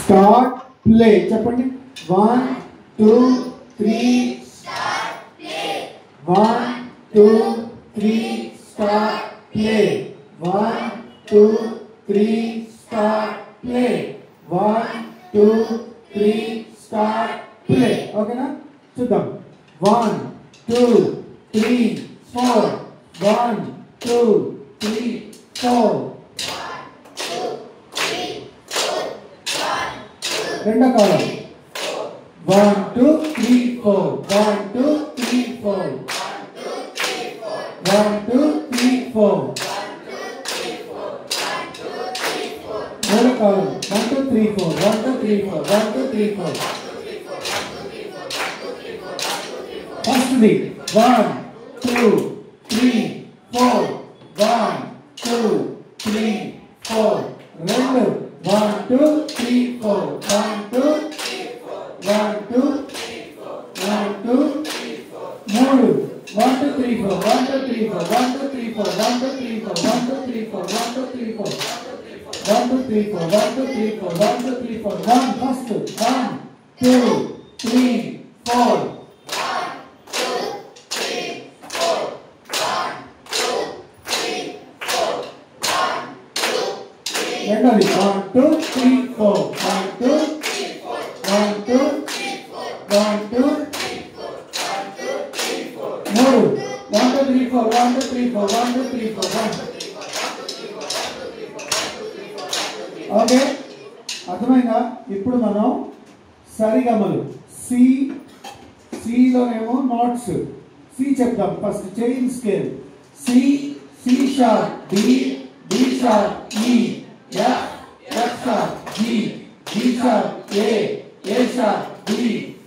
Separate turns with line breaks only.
start play చెప్పండి 1 2 3
start play
1 2 3 start play 1 2 3 start play 1 2 3 start play ఓకేనా చూద్దాం 1 2 3 4 1 2 3 4 రెండో కాలం 1 2 3 4 1 2 3 4 1 2 3 4 మూడో కాలం 1 2 3 4 1 2 3 4 1 2 3 4 ఫస్ట్ ది 1 2 3 4 1 2 3 4 రెండు 1 2 3 4 1 2 1 2 1 2 మూడు 1 2 3 4 1 2 3 4 1 2 3 4 1 2 3 4 1 2 3 4 1 2 3 4 1 2 3 4 1 2 3 4 1 2 3 4 1 first 1 2 3 4 రెండోది 1 2 3 4 1 2 1 2 1 2 మూడు 1 2 3 4 1 2 3 4 1 2 3 4 1 ఓకే అర్థమైందా ఇప్పుడు మనం సరిగమలు సి సిలోనేమో నోట్స్ సి చెప్తాం first chain scale C C sharp D D sharp E F, F sharp, G, G sharp, A sharp, D,